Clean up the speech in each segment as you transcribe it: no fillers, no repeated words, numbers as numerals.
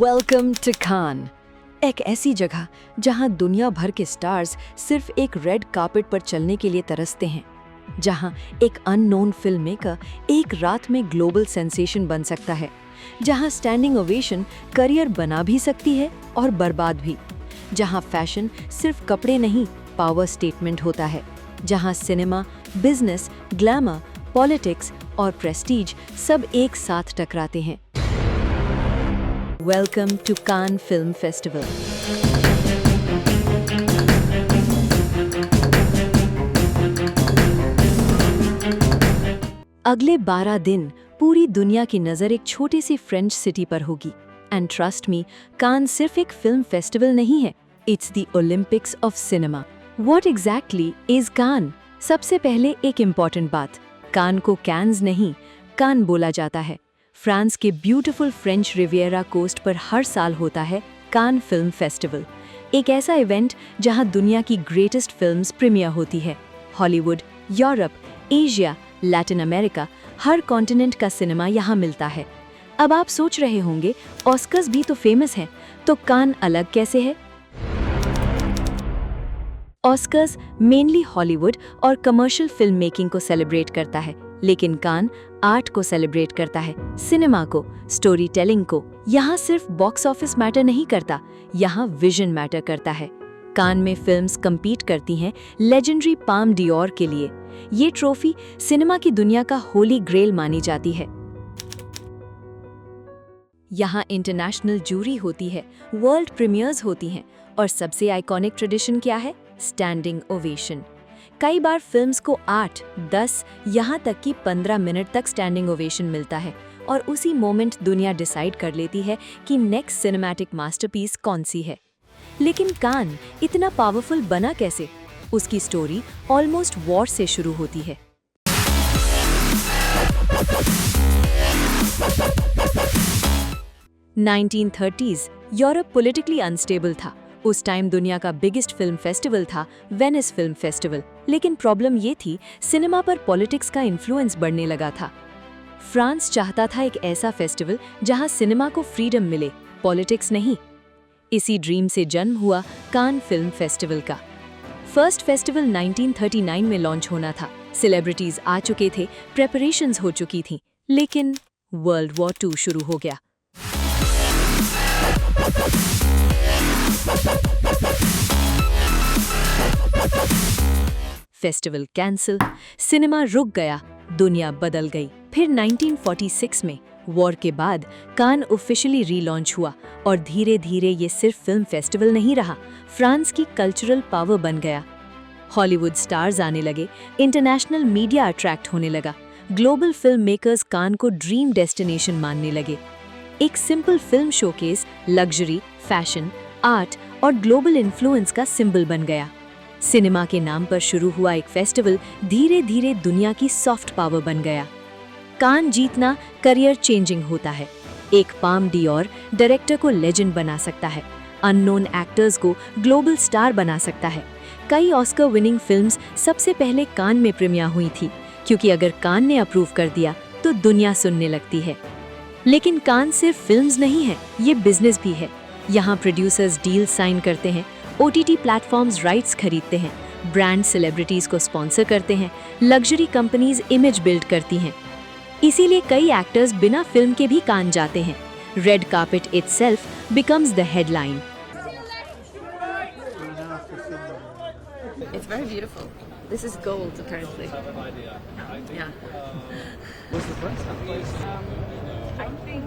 Welcome to कान, एक ऐसी जगह जहां दुनिया भर के स्टार्स सिर्फ एक रेड कार्पेट पर चलने के लिए तरसते हैं, जहां एक अननोन फिल्म मेकर एक रात में ग्लोबल सेंसेशन बन सकता है, जहां स्टैंडिंग ओवेशन करियर बना भी सकती है और बर्बाद भी, जहां फैशन सिर्फ कपड़े नहीं पावर स्टेटमेंट होता है, जहां सिनेमा, बिजनेस, ग्लैमर, पॉलिटिक्स और प्रेस्टीज सब एक साथ टकराते हैं। Welcome to Cannes film festival. अगले 12 दिन पूरी दुनिया की नज़र एक छोटी सी फ्रेंच सिटी पर होगी। एंड ट्रस्ट मी, कान सिर्फ एक फिल्म फेस्टिवल नहीं है, it's the Olympics of cinema. What exactly is Cannes? सबसे पहले एक इम्पॉर्टेंट बात, कान को कैन्स नहीं, कान बोला जाता है। फ्रांस के ब्यूटीफुल फ्रेंच रिवियरा कोस्ट पर हर साल होता है कान फिल्म फेस्टिवल, एक ऐसा इवेंट जहां दुनिया की ग्रेटेस्ट फिल्म्स प्रीमियर होती है। Hollywood, Europe, Asia, Latin America, हर कॉन्टिनेंट का सिनेमा यहाँ मिलता है। अब आप सोच रहे होंगे ऑस्कर्स भी तो फेमस हैं, तो कान अलग कैसे है? ऑस्कर्स मेनली हॉलीवुड और कमर्शियल फिल्म मेकिंग को सेलिब्रेट करता है, लेकिन कान आर्ट को सेलिब्रेट करता है, सिनेमा को, स्टोरी टेलिंग को। यहाँ सिर्फ बॉक्स ऑफिस मैटर नहीं करता, यहाँ विजन मैटर करता है। कान में फिल्म्स compete करती हैं लेजेंडरी पाम डियोर के लिए। ये ट्रॉफी सिनेमा की दुनिया का होली ग्रेल मानी जाती है। यहाँ इंटरनेशनल जूरी होती है, वर्ल्ड प्रीमियर्स होती हैं, और सबसे आइकॉनिक ट्रेडिशन क्या है? Standing ovation. कई बार फिल्म्स को 8, 10, यहाँ तक कि 15 मिनट तक स्टैंडिंग ओवेशन मिलता है, और उसी मोमेंट दुनिया डिसाइड कर लेती है कि नेक्स्ट सिनेमैटिक मास्टरपीस कौन सी है। लेकिन कान इतना पावरफुल बना कैसे? उसकी स्टोरी ऑलमोस्ट वॉर से शुरू होती है। यूरोप पॉलिटिकली अनस्टेबल था। उस टाइम दुनिया का बिगेस्ट फिल्म फेस्टिवल था वेनिस फिल्म फेस्टिवल, लेकिन प्रॉब्लम ये थी सिनेमा पर पॉलिटिक्स का इन्फ्लुएंस बढ़ने लगा था। फ्रांस चाहता था एक ऐसा फेस्टिवल जहां सिनेमा को फ्रीडम मिले, पॉलिटिक्स नहीं। इसी ड्रीम से जन्म हुआ कान फिल्म फेस्टिवल का। फर्स्ट फेस्टिवल 1939 में लॉन्च होना था, सेलिब्रिटीज आ चुके थे, प्रेपरेशंस हो चुकी थी, लेकिन वर्ल्ड वॉर 2 शुरू हो गया। फेस्टिवल कैंसिल, सिनेमा रुक गया, दुनिया बदल गई। फिर 1946 में वॉर के बाद कान ऑफिशियली रीलॉन्च हुआ, और धीरे धीरे ये सिर्फ फिल्म फेस्टिवल नहीं रहा, फ्रांस की कल्चरल पावर बन गया। हॉलीवुड स्टार्स आने लगे, इंटरनेशनल मीडिया अट्रैक्ट होने लगा, ग्लोबल फिल्म मेकर्स कान को ड्रीम डेस्टिनेशन मानने लगे। एक simple film showcase luxury, fashion, art और ग्लोबल इन्फ्लुएंस का सिंबल बन गया। सिनेमा के नाम पर शुरू हुआ एक फेस्टिवल धीरे धीरे दुनिया की सॉफ्ट पावर बन गया। कान जीतना करियर चेंजिंग होता है। एक पाम डियोर डायरेक्टर को लेजेंड बना सकता है, अननोन एक्टर्स को ग्लोबल स्टार बना सकता है। कई ऑस्कर विनिंग फिल्म्स सबसे पहले कान में प्रीमियर हुई थी, क्योंकि अगर कान ने अप्रूव कर दिया तो दुनिया सुनने लगती है। लेकिन कान सिर्फ फिल्म्स नहीं है, ये बिजनेस भी है। यहाँ प्रोड्यूसर्स डील साइन करते हैं, OTT प्लेटफॉर्म्स राइट्स खरीदते हैं, ब्रांड सेलिब्रिटीज को स्पॉन्सर करते हैं, लग्जरी कंपनीज इमेज बिल्ड करती हैं। इसीलिए कई एक्टर्स बिना फिल्म के भी कान जाते हैं। Red carpet itself becomes the headline. It's very beautiful. This is gold apparently. Yeah. What's the price? I think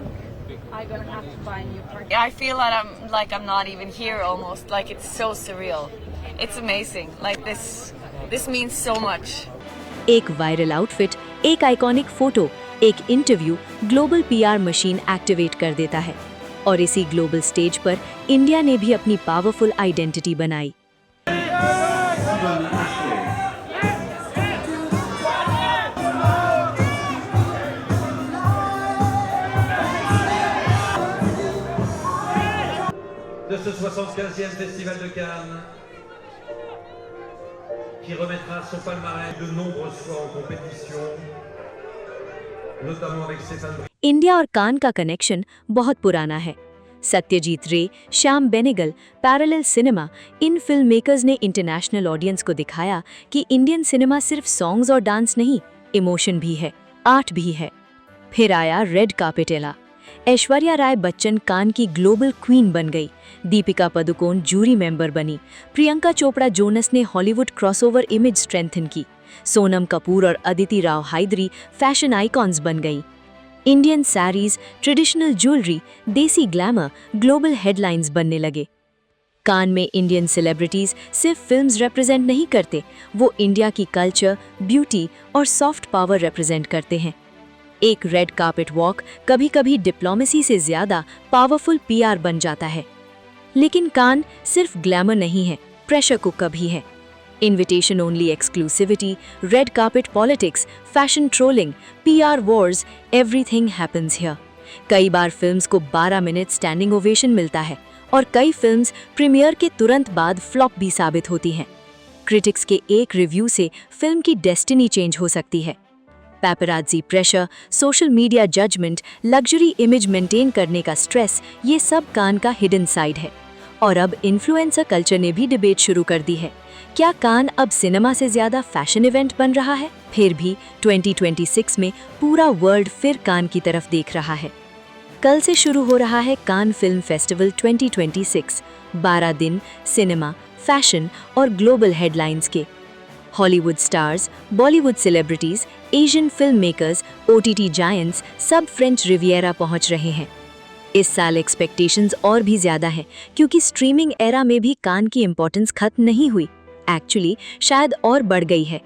I'm gonna have to buy a new car. I feel that I'm not even here almost. Like it's so surreal. It's amazing. Like this means so much. एक viral outfit, एक iconic photo, एक interview global PR machine activate कर देता है, और इसी global stage पर India ने भी अपनी पावरफुल आइडेंटिटी बनाई। De ce 75e Festival de Cannes, qui remettra son palmarès de nombreuses fois en compétition, notamment avec Stéphane. India और कान का कनेक्शन बहुत पुराना है। सत्यजीत रे, श्याम बेनेगल, पैरेलल सिनेमा, इन फिल्म मेकर्स ने इंटरनेशनल ऑडियंस को दिखाया कि इंडियन सिनेमा सिर्फ सॉन्ग्स और डांस नहीं, इमोशन भी है, आर्ट भी है। फिर आया red carpet era. Aishwarya Rai Bachchan कान की ग्लोबल क्वीन बन गई, दीपिका पादुकोण जूरी मेंबर बनी, प्रियंका चोपड़ा जोनस ने हॉलीवुड क्रॉसओवर इमेज स्ट्रेंथन की, सोनम कपूर और अदिति राव हायदरी फैशन आइकॉन्स बन गई। इंडियन साड़ीज, ट्रेडिशनल ज्वेलरी, देसी ग्लैमर ग्लोबल हेडलाइंस बनने लगे। कान में इंडियन सेलिब्रिटीज सिर्फ फिल्म्स रिप्रेजेंट नहीं करते, वो इंडिया की कल्चर, ब्यूटी और सॉफ्ट पावर रिप्रेजेंट करते हैं। एक रेड कार्पेट वॉक कभी कभी डिप्लोमेसी से ज्यादा पावरफुल पीआर बन जाता है। लेकिन कान सिर्फ ग्लैमर नहीं है, प्रेशर कुकर भी है। Invitation only exclusivity, red carpet politics, fashion trolling, PR wars, everything happens here. कई बार फिल्म्स को 12 मिनट स्टैंडिंग ओवेशन मिलता है और कई फिल्म्स प्रीमियर के तुरंत बाद फ्लॉप भी साबित होती हैं। क्रिटिक्स के एक रिव्यू से फिल्म की डेस्टिनी चेंज हो सकती है। Paparazzi pressure, social media judgement, luxury image maintain करने का स्ट्रेस, ये सब कान का हिडन साइड है। और अब इन्फ्लुएंसर कल्चर ने भी डिबेट शुरू कर दी है। क्या कान अब सिनेमा से ज्यादा फैशन इवेंट बन रहा है? फिर भी 2026 में पूरा वर्ल्ड फिर कान की तरफ देख रहा है। कल से शुरू हो रहा है कान फिल्म फेस्टिवल 2026। 12 दिन सिनेमा, फैशन और ग्लोबल हेडलाइंस के। Hollywood stars, Bollywood celebrities, Asian film makers, OTT giants सब फ्रेंच रिवियरा पहुंच रहे हैं। इस साल एक्सपेक्टेशंस और भी ज्यादा हैं, क्योंकि स्ट्रीमिंग एरा में भी कान की इंपॉर्टेंस खत्म नहीं हुई, एक्चुअली शायद और बढ़ गई है।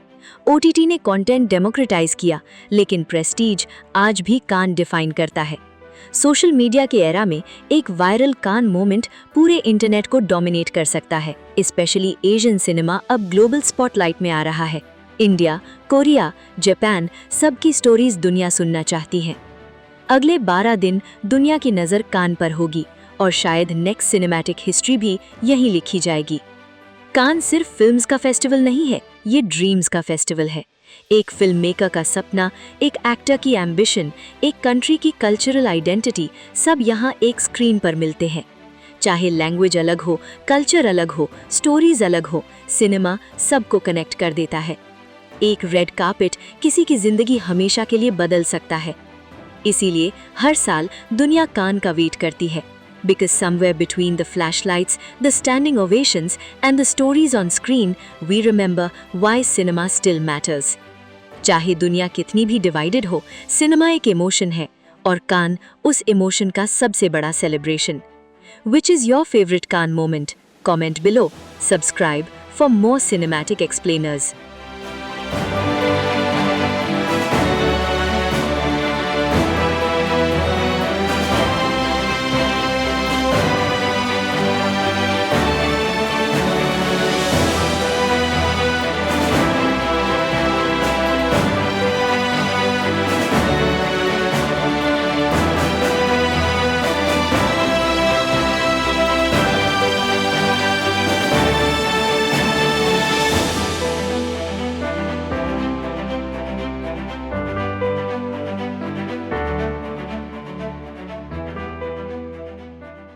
OTT ने कंटेंट डेमोक्रेटाइज किया, लेकिन प्रेस्टीज आज भी कान डिफाइन करता है। सोशल मीडिया के एरा में एक वायरल कान मोमेंट पूरे इंटरनेट को डोमिनेट कर सकता है। स्पेशली एशियन सिनेमा अब ग्लोबल स्पॉटलाइट में आ रहा है। इंडिया, कोरिया, जापान सबकी स्टोरीज दुनिया सुनना चाहती है। अगले 12 दिन दुनिया की नज़र कान पर होगी और शायद नेक्स्ट सिनेमैटिक हिस्ट्री भी यहीं लिखी जाएगी। कान सिर्फ फिल्म्स का फेस्टिवल नहीं है, ये ड्रीम्स का फेस्टिवल है। एक फिल्म मेकर का सपना, एक एक्टर की एम्बिशन, एक कंट्री की कल्चरल आइडेंटिटी सब यहाँ एक स्क्रीन पर मिलते हैं। चाहे लैंग्वेज अलग हो, कल्चर अलग हो, स्टोरीज अलग हो, सिनेमा सबको कनेक्ट कर देता है। एक रेड कार्पेट किसी की जिंदगी हमेशा के लिए बदल सकता है। इसीलिए हर साल दुनिया कान का वेट करती है, because somewhere between the flashlights, the standing ovations and the stories on screen, we remember why cinema still matters. चाहे दुनिया कितनी भी डिवाइडेड हो, सिनेमा एक इमोशन है और कान उस इमोशन का सबसे बड़ा celebration. Which is your favorite Cannes moment? Comment below. Subscribe for more cinematic explainers.